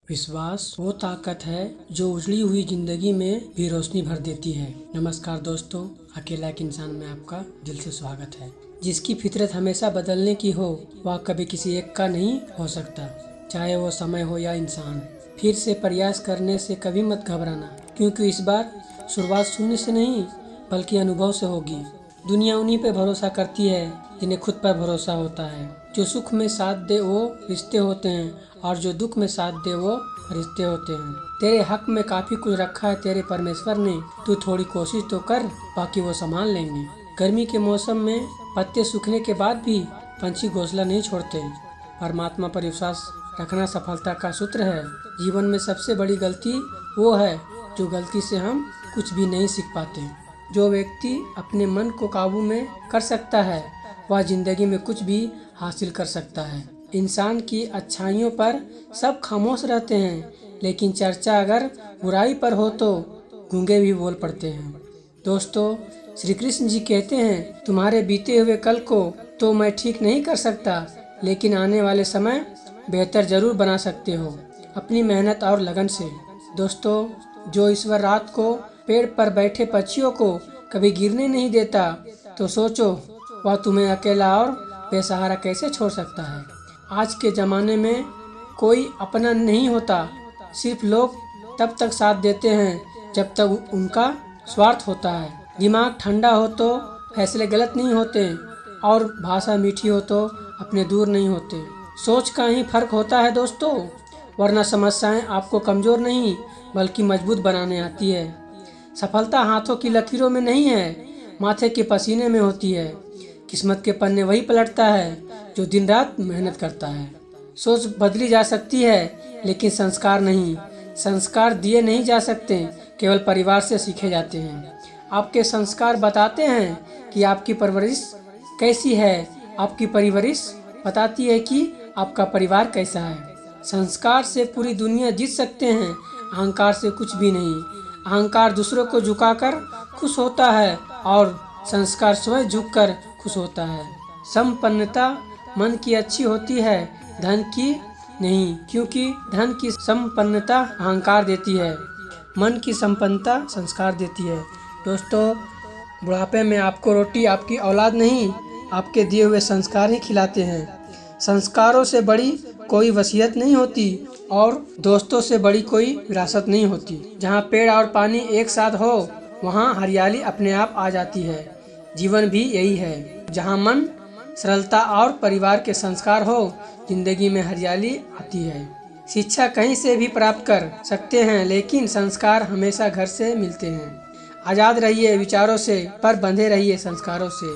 विश्वास वो ताकत है जो उजड़ी हुई जिंदगी में भी रोशनी भर देती है। नमस्कार दोस्तों, अकेला एक इंसान में आपका दिल से स्वागत है। जिसकी फितरत हमेशा बदलने की हो वह कभी किसी एक का नहीं हो सकता, चाहे वो समय हो या इंसान। फिर से प्रयास करने से कभी मत घबराना, क्योंकि इस बार शुरुआत शून्य से नहीं बल्कि अनुभव से होगी। दुनिया उन्हीं पे भरोसा करती है जिन्हें खुद पर भरोसा होता है। जो सुख में साथ दे वो रिश्ते होते हैं, और जो दुख में साथ दे वो रिश्ते होते हैं। तेरे हक में काफी कुछ रखा है तेरे परमेश्वर ने, तू थोड़ी कोशिश तो कर, बाकी वो संभाल लेंगे। गर्मी के मौसम में पत्ते सूखने के बाद भी पंछी घोंसला नहीं छोड़ते। परमात्मा पर विश्वास रखना सफलता का सूत्र है। जीवन में सबसे बड़ी गलती वो है जो गलती से हम कुछ भी नहीं सीख पाते। जो व्यक्ति अपने मन को काबू में कर सकता है वह जिंदगी में कुछ भी हासिल कर सकता है। इंसान की अच्छाइयों पर सब खामोश रहते हैं, लेकिन चर्चा अगर बुराई पर हो तो गूंगे भी बोल पड़ते हैं। दोस्तों, श्री कृष्ण जी कहते हैं, तुम्हारे बीते हुए कल को तो मैं ठीक नहीं कर सकता, लेकिन आने वाले समय बेहतर जरूर बना सकते हो अपनी मेहनत और लगन से। दोस्तों, जो ईश्वर रात को पेड़ पर बैठे पक्षियों को कभी गिरने नहीं देता, तो सोचो वह तुम्हें अकेला और बेसहारा कैसे छोड़ सकता है। आज के ज़माने में कोई अपना नहीं होता, सिर्फ लोग तब तक साथ देते हैं जब तक उनका स्वार्थ होता है। दिमाग ठंडा हो तो फैसले गलत नहीं होते, और भाषा मीठी हो तो अपने दूर नहीं होते। सोच का ही फर्क होता है दोस्तों, वरना समस्याएं आपको कमज़ोर नहीं बल्कि मजबूत बनाने आती है। सफलता हाथों की लकीरों में नहीं है, माथे के पसीने में होती है। किस्मत के पन्ने वही पलटता है जो दिन रात मेहनत करता है। सोच बदली जा सकती है, लेकिन संस्कार नहीं। संस्कार दिए नहीं जा सकते, केवल परिवार से सीखे जाते हैं। आपके संस्कार बताते हैं कि आपकी परवरिश कैसी है, आपकी परवरिश बताती है कि आपका परिवार कैसा है। संस्कार से पूरी दुनिया जीत सकते हैं, अहंकार से कुछ भी नहीं। अहंकार दूसरों को झुकाकर खुश होता है, और संस्कार स्वयं झुककर खुश होता है। संपन्नता मन की अच्छी होती है, धन की नहीं, क्योंकि धन की संपन्नता अहंकार देती है, मन की संपन्नता संस्कार देती है। दोस्तों, बुढ़ापे में आपको रोटी आपकी औलाद नहीं, आपके दिए हुए संस्कार ही खिलाते हैं। संस्कारों से बड़ी कोई वसीयत नहीं होती, और दोस्तों से बड़ी कोई विरासत नहीं होती। जहाँ पेड़ और पानी एक साथ हो वहाँ हरियाली अपने आप आ जाती है। जीवन भी यही है, जहाँ मन, सरलता और परिवार के संस्कार हो, जिंदगी में हरियाली आती है। शिक्षा कहीं से भी प्राप्त कर सकते हैं, लेकिन संस्कार हमेशा घर से मिलते हैं। आज़ाद रहिए विचारों से, पर बंधे रहिए संस्कारों से।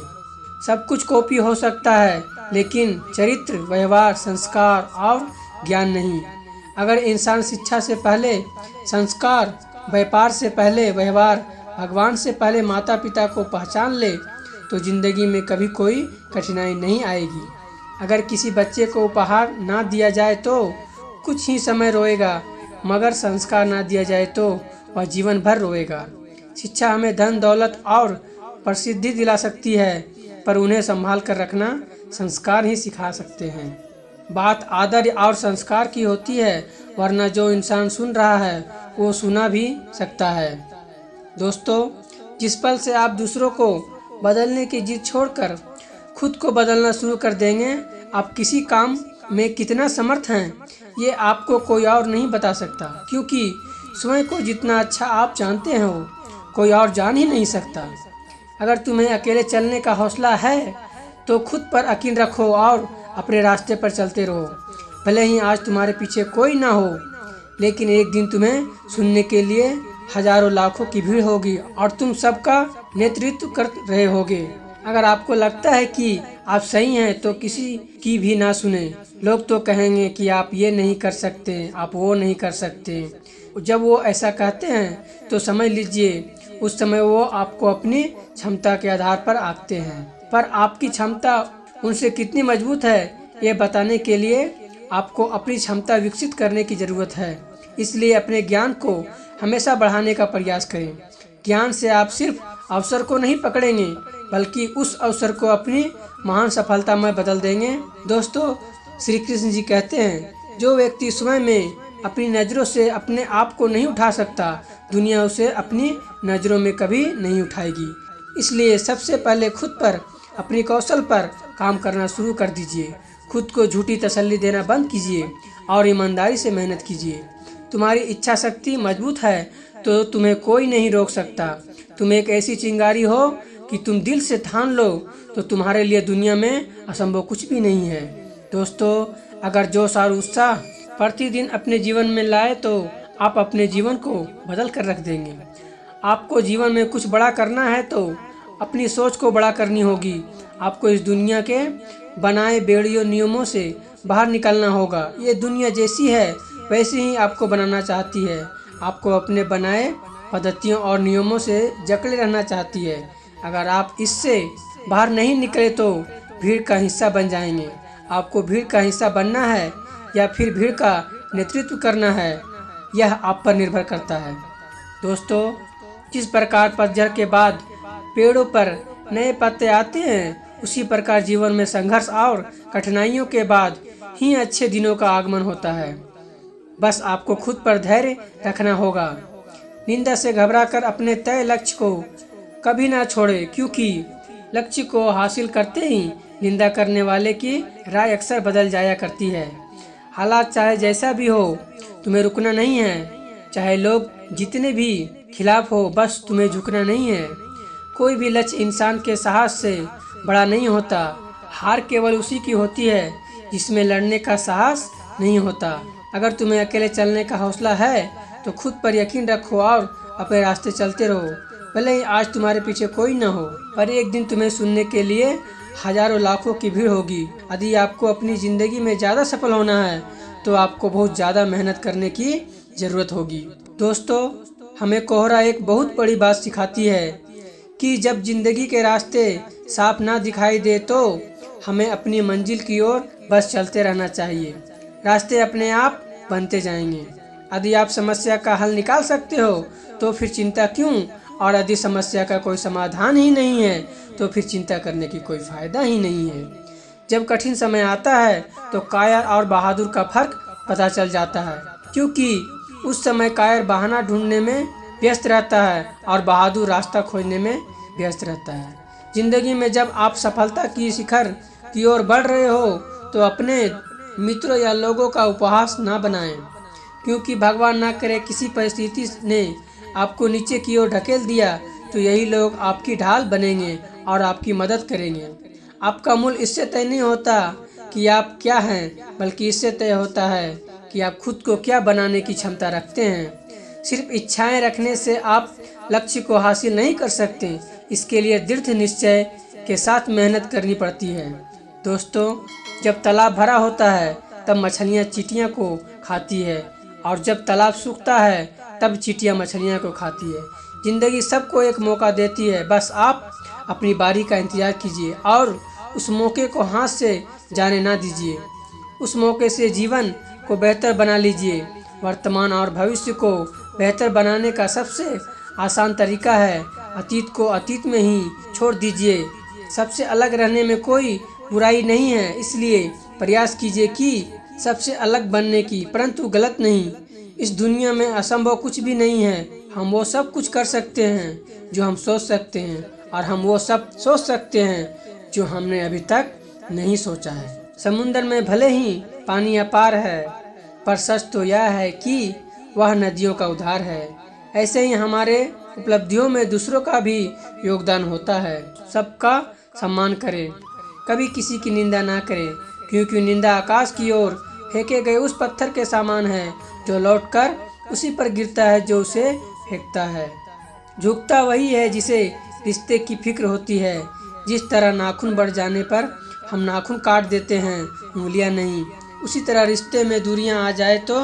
सब कुछ कॉपी हो सकता है, लेकिन चरित्र, व्यवहार, संस्कार और ज्ञान नहीं। अगर इंसान शिक्षा से पहले संस्कार, व्यापार से पहले व्यवहार, भगवान से पहले माता पिता को पहचान ले, तो जिंदगी में कभी कोई कठिनाई नहीं आएगी। अगर किसी बच्चे को उपहार ना दिया जाए तो कुछ ही समय रोएगा, मगर संस्कार ना दिया जाए तो वह जीवन भर रोएगा। शिक्षा हमें धन दौलत और प्रसिद्धि दिला सकती है, पर उन्हें संभाल कर रखना संस्कार ही सिखा सकते हैं। बात आदर और संस्कार की होती है, वरना जो इंसान सुन रहा है वो सुना भी सकता है। दोस्तों, जिस पल से आप दूसरों को बदलने की जिद छोड़कर खुद को बदलना शुरू कर देंगे, आप किसी काम में कितना समर्थ हैं ये आपको कोई और नहीं बता सकता, क्योंकि स्वयं को जितना अच्छा आप जानते हैं वो कोई और जान ही नहीं सकता। अगर तुम्हें अकेले चलने का हौसला है तो खुद पर यकीन रखो और अपने रास्ते पर चलते रहो। भले ही आज तुम्हारे पीछे कोई ना हो, लेकिन एक दिन तुम्हें सुनने के लिए हजारों लाखों की भीड़ होगी, और तुम सबका नेतृत्व कर रहे होगे। अगर आपको लगता है कि आप सही हैं तो किसी की भी ना सुने। लोग तो कहेंगे कि आप ये नहीं कर सकते, आप वो नहीं कर सकते। जब वो ऐसा कहते हैं तो समझ लीजिए उस समय वो आपको अपनी क्षमता के आधार पर आंकते हैं, पर आपकी क्षमता उनसे कितनी मजबूत है ये बताने के लिए आपको अपनी क्षमता विकसित करने की जरूरत है। इसलिए अपने ज्ञान को हमेशा बढ़ाने का प्रयास करें। ज्ञान से आप सिर्फ अवसर को नहीं पकड़ेंगे, बल्कि उस अवसर को अपनी महान सफलता में बदल देंगे। दोस्तों, श्री कृष्ण जी कहते हैं, जो व्यक्ति स्वयं में अपनी नज़रों से अपने आप को नहीं उठा सकता, दुनिया उसे अपनी नज़रों में कभी नहीं उठाएगी। इसलिए सबसे पहले खुद पर, अपनी कौशल पर काम करना शुरू कर दीजिए। खुद को झूठी तसल्ली देना बंद कीजिए और ईमानदारी से मेहनत कीजिए। तुम्हारी इच्छा शक्ति मजबूत है तो तुम्हें कोई नहीं रोक सकता। तुम एक ऐसी चिंगारी हो कि तुम दिल से ठान लो तो तुम्हारे लिए दुनिया में असंभव कुछ भी नहीं है। दोस्तों, अगर जोश और उत्साह प्रतिदिन अपने जीवन में लाए तो आप अपने जीवन को बदल कर रख देंगे। आपको जीवन में कुछ बड़ा करना है तो अपनी सोच को बड़ा करनी होगी। आपको इस दुनिया के बनाए बेड़ियों नियमों से बाहर निकलना होगा। ये दुनिया जैसी है वैसे ही आपको बनाना चाहती है। आपको अपने बनाए पद्धतियों और नियमों से जकड़े रहना चाहती है। अगर आप इससे बाहर नहीं निकले तो भीड़ का हिस्सा बन जाएंगे। आपको भीड़ का हिस्सा बनना है या फिर भीड़ का नेतृत्व करना है, यह आप पर निर्भर करता है। दोस्तों, जिस प्रकार पतझड़ के बाद पेड़ों पर नए पत्ते आते हैं, उसी प्रकार जीवन में संघर्ष और कठिनाइयों के बाद ही अच्छे दिनों का आगमन होता है। बस आपको खुद पर धैर्य रखना होगा। निंदा से घबराकर अपने तय लक्ष्य को कभी ना छोड़े, क्योंकि लक्ष्य को हासिल करते ही निंदा करने वाले की राय अक्सर बदल जाया करती है। हालात चाहे जैसा भी हो, तुम्हें रुकना नहीं है। चाहे लोग जितने भी खिलाफ हो, बस तुम्हें झुकना नहीं है। कोई भी लक्ष्य इंसान के साहस से बड़ा नहीं होता। हार केवल उसी की होती है जिसमें लड़ने का साहस नहीं होता। अगर तुम्हें अकेले चलने का हौसला है तो खुद पर यकीन रखो और अपने रास्ते चलते रहो। भले ही आज तुम्हारे पीछे कोई न हो, पर एक दिन तुम्हें सुनने के लिए हजारों लाखों की भीड़ होगी। यदि आपको अपनी ज़िंदगी में ज़्यादा सफल होना है तो आपको बहुत ज़्यादा मेहनत करने की ज़रूरत होगी। दोस्तों, हमें कोहरा एक बहुत बड़ी बात सिखाती है कि जब ज़िंदगी के रास्ते साफ ना दिखाई दे तो हमें अपनी मंजिल की ओर बस चलते रहना चाहिए। रास्ते अपने आप बनते जाएंगे। यदि आप समस्या का हल निकाल सकते हो तो फिर चिंता क्यों, और यदि समस्या का कोई समाधान ही नहीं है तो फिर चिंता करने की कोई फायदा ही नहीं है। जब कठिन समय आता है तो कायर और बहादुर का फर्क पता चल जाता है, क्योंकि उस समय कायर बहाना ढूंढने में व्यस्त रहता है और बहादुर रास्ता खोजने में व्यस्त रहता है। जिंदगी में जब आप सफलता की शिखर की ओर बढ़ रहे हो तो अपने मित्रों या लोगों का उपहास ना बनाएं, क्योंकि भगवान ना करे किसी परिस्थिति ने आपको नीचे की ओर ढकेल दिया तो यही लोग आपकी ढाल बनेंगे और आपकी मदद करेंगे। आपका मूल्य इससे तय नहीं होता कि आप क्या हैं, बल्कि इससे तय होता है कि आप खुद को क्या बनाने की क्षमता रखते हैं। सिर्फ इच्छाएं रखने से आप लक्ष्य को हासिल नहीं कर सकते। इसके लिए दृढ़ निश्चय के साथ मेहनत करनी पड़ती है। दोस्तों, जब तालाब भरा होता है तब मछलियाँ चींटियों को खाती है, और जब तालाब सूखता है तब चींटियाँ मछलियों को खाती है। जिंदगी सबको एक मौका देती है, बस आप अपनी बारी का इंतजार कीजिए और उस मौके को हाथ से जाने ना दीजिए। उस मौके से जीवन को बेहतर बना लीजिए। वर्तमान और भविष्य को बेहतर बनाने का सबसे आसान तरीका है अतीत को अतीत में ही छोड़ दीजिए। सबसे अलग रहने में कोई बुराई नहीं है, इसलिए प्रयास कीजिए कि सबसे अलग बनने की, परंतु गलत नहीं। इस दुनिया में असंभव कुछ भी नहीं है। हम वो सब कुछ कर सकते हैं जो हम सोच सकते हैं, और हम वो सब सोच सकते हैं जो हमने अभी तक नहीं सोचा है। समुद्र में भले ही पानी अपार है, पर सच तो यह है कि वह नदियों का उद्धार है। ऐसे ही हमारे उपलब्धियों में दूसरों का भी योगदान होता है। सबका सम्मान करें, कभी किसी की निंदा ना करें, क्योंकि निंदा आकाश की ओर फेंके गए उस पत्थर के समान है जो लौटकर उसी पर गिरता है जो उसे फेंकता है। झुकता वही है जिसे रिश्ते की फिक्र होती है। जिस तरह नाखून बढ़ जाने पर हम नाखून काट देते हैं, उंगलियां नहीं, उसी तरह रिश्ते में दूरियां आ जाए तो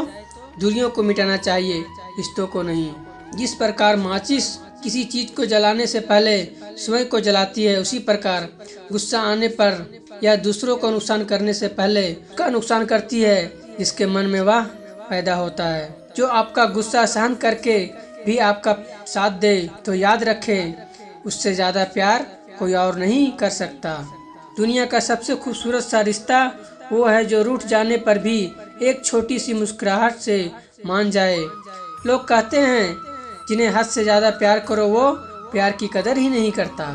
दूरियों को मिटाना चाहिए, रिश्तों को नहीं। जिस प्रकार माचिस किसी चीज को जलाने से पहले स्वयं को जलाती है, उसी प्रकार गुस्सा आने पर या दूसरों को नुकसान करने से पहले उसका नुकसान करती है जिसके मन में वह पैदा होता है। जो आपका गुस्सा सहन करके भी आपका साथ दे तो याद रखें, उससे ज़्यादा प्यार कोई और नहीं कर सकता। दुनिया का सबसे खूबसूरत सा रिश्ता वो है जो रूठ जाने पर भी एक छोटी सी मुस्कुराहट से मान जाए। लोग कहते हैं जिन्हें हद से ज़्यादा प्यार करो वो प्यार की कदर ही नहीं करता,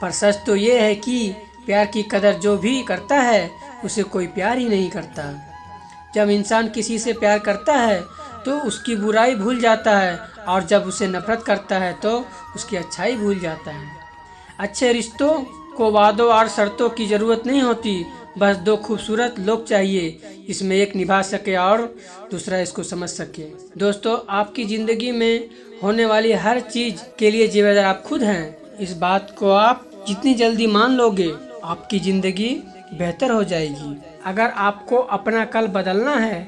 पर सच तो ये है कि प्यार की कदर जो भी करता है उसे कोई प्यार ही नहीं करता। जब इंसान किसी से प्यार करता है तो उसकी बुराई भूल जाता है, और जब उसे नफरत करता है तो उसकी अच्छाई भूल जाता है। अच्छे रिश्तों को वादों और शर्तों की ज़रूरत नहीं होती, बस दो खूबसूरत लोग चाहिए, इसमें एक निभा सके और दूसरा इसको समझ सके। दोस्तों, आपकी ज़िंदगी में होने वाली हर चीज़ के लिए जिम्मेदार आप खुद हैं। इस बात को आप जितनी जल्दी मान लोगे, आपकी ज़िंदगी बेहतर हो जाएगी। अगर आपको अपना कल बदलना है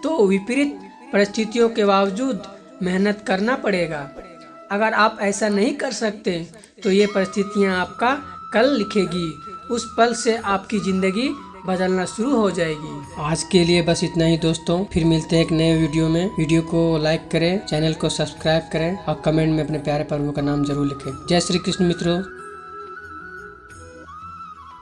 तो विपरीत परिस्थितियों के बावजूद मेहनत करना पड़ेगा। अगर आप ऐसा नहीं कर सकते तो ये परिस्थितियाँ आपका कल लिखेगी। उस पल से आपकी ज़िंदगी बदलना शुरू हो जाएगी। आज के लिए बस इतना ही दोस्तों, फिर मिलते हैं एक नए वीडियो में। वीडियो को लाइक करें, चैनल को सब्सक्राइब करें और कमेंट में अपने प्यारे प्रभु का नाम जरूर लिखें। जय श्री कृष्ण मित्रों।